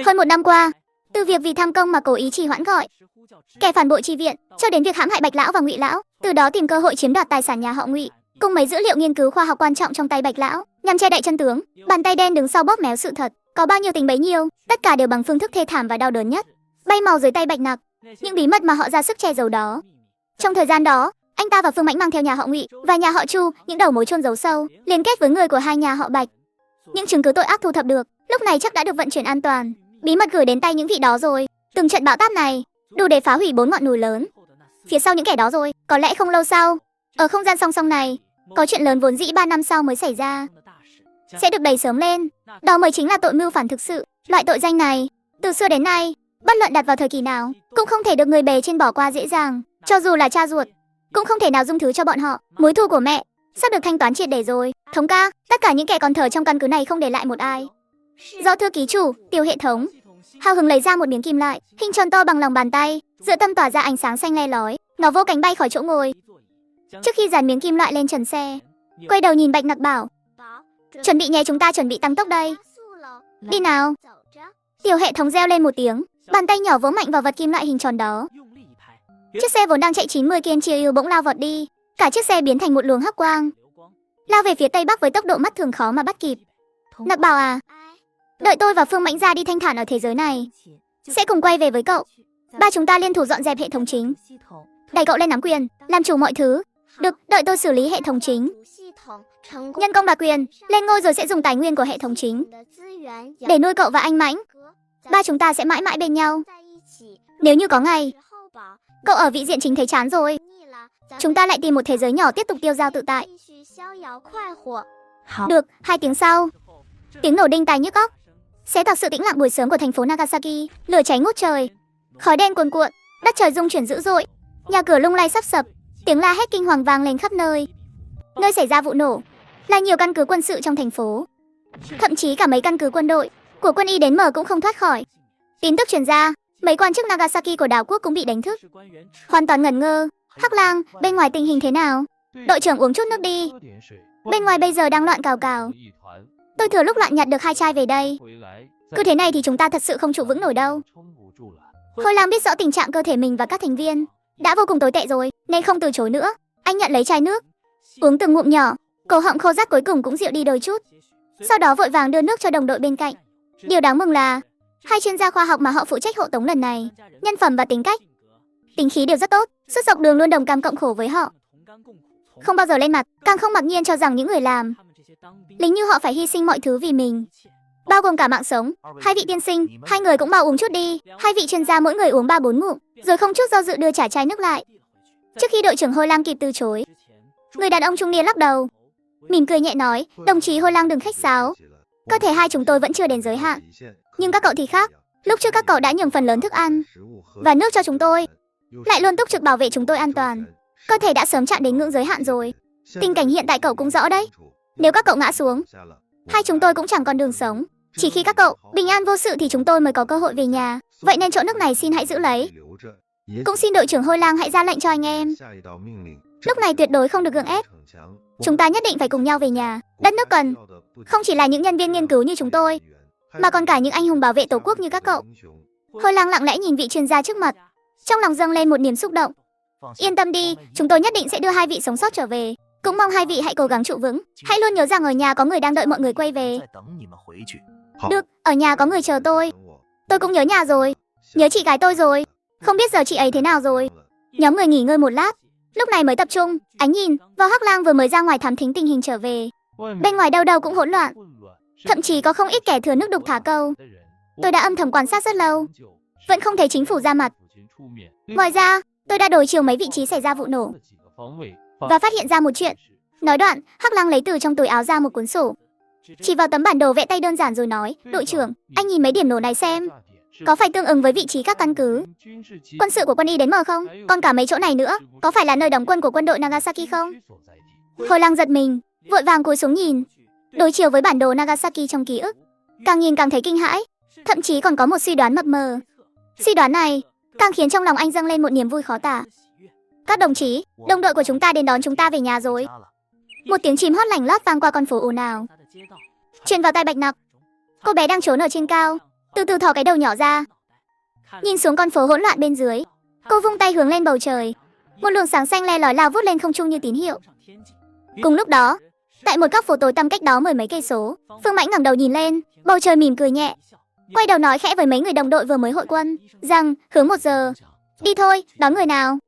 Hơn 1 năm qua, từ việc vì tham công mà cố ý trì hoãn gọi kẻ phản bội chi viện, cho đến việc hãm hại Bạch lão và Ngụy lão, từ đó tìm cơ hội chiếm đoạt tài sản nhà họ Ngụy, cùng mấy dữ liệu nghiên cứu khoa học quan trọng trong tay Bạch lão, nhằm che đậy chân tướng, bàn tay đen đứng sau bóp méo sự thật, có bao nhiêu tính bấy nhiêu, tất cả đều bằng phương thức thê thảm và đau đớn nhất, bay màu dưới tay Bạch Nặc. Những bí mật mà họ ra sức che giấu đó. Trong thời gian đó, anh ta và Phương Mãnh mang theo nhà họ Ngụy và nhà họ Chu những đầu mối chôn giấu sâu, liên kết với người của hai nhà họ Bạch. Những chứng cứ tội ác thu thập được, lúc này chắc đã được vận chuyển an toàn, bí mật gửi đến tay những vị đó rồi. Từng trận bão táp này đủ để phá hủy 4 ngọn núi lớn. Phía sau những kẻ đó rồi, có lẽ không lâu sau, ở không gian song song này, có chuyện lớn vốn dĩ 3 năm sau mới xảy ra, sẽ được đẩy sớm lên. Đó mới chính là tội mưu phản thực sự. Loại tội danh này, từ xưa đến nay, bất luận đặt vào thời kỳ nào, cũng không thể được người bề trên bỏ qua dễ dàng. Cho dù là cha ruột, cũng không thể nào dung thứ cho bọn họ. Mối thù của mẹ sắp được thanh toán triệt để rồi. Thống ca, tất cả những kẻ còn thở trong căn cứ này không để lại một ai. Do thư ký chủ, Tiểu Hệ thống hào hứng lấy ra một miếng kim loại, hình tròn to bằng lòng bàn tay, giữa tâm tỏa ra ánh sáng xanh le lói. Nó vô cánh bay khỏi chỗ ngồi. Trước khi dàn miếng kim loại lên trần xe, quay đầu nhìn Bạch Nặc bảo: chuẩn bị nhé, chúng ta chuẩn bị tăng tốc đây. Đi nào. Tiểu Hệ thống reo lên một tiếng, bàn tay nhỏ vỗ mạnh vào vật kim loại hình tròn đó. Chiếc xe vốn đang chạy 90 km/h bỗng lao vọt đi, cả chiếc xe biến thành một luồng hắc quang, lao về phía tây bắc với tốc độ mắt thường khó mà bắt kịp. Nặc bảo à, đợi tôi và Phương Mãnh ra đi thanh thản ở thế giới này, sẽ cùng quay về với cậu. Ba chúng ta liên thủ dọn dẹp hệ thống chính, đẩy cậu lên nắm quyền, làm chủ mọi thứ. Được, đợi tôi xử lý hệ thống chính, nhân công đoạt quyền, lên ngôi rồi sẽ dùng tài nguyên của hệ thống chính để nuôi cậu và anh Mãnh. Ba chúng ta sẽ mãi mãi bên nhau. Nếu như có ngày cậu ở vị diện chính thấy chán rồi, chúng ta lại tìm một thế giới nhỏ tiếp tục tiêu dao tự tại. Được. 2 tiếng sau, tiếng nổ đinh tai nhức óc xé toạc sự tĩnh lặng buổi sớm của thành phố Nagasaki. Lửa cháy ngút trời, khói đen cuồn cuộn, đất trời rung chuyển dữ dội, nhà cửa lung lay sắp sập, tiếng la hét kinh hoàng vang lên khắp nơi. Nơi xảy ra vụ nổ là nhiều căn cứ quân sự trong thành phố, thậm chí cả mấy căn cứ quân đội của quân y đến mở cũng không thoát khỏi. Tin tức truyền ra, mấy quan chức Nagasaki của đảo quốc cũng bị đánh thức, hoàn toàn ngẩn ngơ. Hắc Lang, bên ngoài tình hình thế nào? Đội trưởng uống chút nước đi. Bên ngoài bây giờ đang loạn cào cào. Tôi thừa lúc loạn nhặt được 2 chai về đây. Cứ thế này thì chúng ta thật sự không trụ vững nổi đâu. Hôi Lang biết rõ tình trạng cơ thể mình và các thành viên đã vô cùng tồi tệ rồi, nên không từ chối nữa. Anh nhận lấy chai nước, uống từng ngụm nhỏ, cổ họng khô rát cuối cùng cũng dịu đi đôi chút. Sau đó vội vàng đưa nước cho đồng đội bên cạnh. Điều đáng mừng là 2 chuyên gia khoa học mà họ phụ trách hộ tống lần này, nhân phẩm và tính cách, tính khí đều rất tốt. Suốt dọc đường luôn đồng cam cộng khổ với họ, không bao giờ lên mặt, càng không mặc nhiên cho rằng những người làm lính như họ phải hy sinh mọi thứ vì mình, bao gồm cả mạng sống. 2 vị tiên sinh, 2 người cũng mau uống chút đi. 2 vị chuyên gia mỗi người uống 3-4 ngụm, rồi không chút do dự đưa trả chai nước lại. Trước khi đội trưởng Hôi Lang kịp từ chối, người đàn ông trung niên lắc đầu, mỉm cười nhẹ nói: đồng chí Hôi Lang đừng khách sáo, cơ thể hai chúng tôi vẫn chưa đến giới hạn, nhưng các cậu thì khác. Lúc trước các cậu đã nhường phần lớn thức ăn và nước cho chúng tôi, lại luôn túc trực bảo vệ chúng tôi an toàn. Cơ thể đã sớm chạm đến ngưỡng giới hạn rồi. Tình cảnh hiện tại cậu cũng rõ đấy. Nếu các cậu ngã xuống, hai chúng tôi cũng chẳng còn đường sống. Chỉ khi các cậu bình an vô sự thì chúng tôi mới có cơ hội về nhà. Vậy nên chỗ nước này xin hãy giữ lấy. Cũng xin đội trưởng Hôi Lang hãy ra lệnh cho anh em. Lúc này tuyệt đối không được gượng ép. Chúng ta nhất định phải cùng nhau về nhà. Đất nước cần không chỉ là những nhân viên nghiên cứu như chúng tôi, mà còn cả những anh hùng bảo vệ tổ quốc như các cậu. Hôi Lang lặng lẽ nhìn vị chuyên gia trước mặt, trong lòng dâng lên một niềm xúc động. Yên tâm đi, chúng tôi nhất định sẽ đưa 2 vị sống sót trở về. Cũng mong 2 vị hãy cố gắng trụ vững. Hãy luôn nhớ rằng ở nhà có người đang đợi mọi người quay về. Được, ở nhà có người chờ tôi. Tôi cũng nhớ nhà rồi. Nhớ chị gái tôi rồi. Không biết giờ chị ấy thế nào rồi. Nhóm người nghỉ ngơi một lát, lúc này mới tập trung ánh nhìn vào Hắc Lang vừa mới ra ngoài thám thính tình hình trở về. Bên ngoài đâu đâu cũng hỗn loạn, thậm chí có không ít kẻ thừa nước đục thả câu. Tôi đã âm thầm quan sát rất lâu, vẫn không thấy chính phủ ra mặt. Ngoài ra, tôi đã đối chiếu mấy vị trí xảy ra vụ nổ và phát hiện ra một chuyện. Nói đoạn, Hắc Lang lấy từ trong túi áo ra một cuốn sổ, chỉ vào tấm bản đồ vẽ tay đơn giản rồi nói: đội trưởng, anh nhìn mấy điểm nổ này xem, có phải tương ứng với vị trí các căn cứ quân sự của quân y đến mở không? Còn cả mấy chỗ này nữa, có phải là nơi đóng quân của quân đội Nagasaki không? Hôi Lang giật mình, vội vàng cúi xuống nhìn, đối chiếu với bản đồ Nagasaki trong ký ức. Càng nhìn càng thấy kinh hãi, thậm chí còn có một suy đoán mập mờ. Suy đoán này càng khiến trong lòng anh dâng lên một niềm vui khó tả. Các đồng chí, đồng đội của chúng ta đến đón chúng ta về nhà rồi. Một tiếng chim hót lành lót vang qua con phố ồn ào, truyền vào tai Bạch Nặc. Cô bé đang trốn ở trên cao, từ từ thò cái đầu nhỏ ra, nhìn xuống con phố hỗn loạn bên dưới. Cô vung tay hướng lên bầu trời. Một luồng sáng xanh le lói lao vút lên không trung như tín hiệu. Cùng lúc đó, tại một góc phố tối tăm cách đó mười mấy cây số, Phương Mãnh ngẩng đầu nhìn lên, bầu trời mỉm cười nhẹ, quay đầu nói khẽ với mấy người đồng đội vừa mới hội quân rằng hướng 1 giờ. Đi thôi, đón người nào.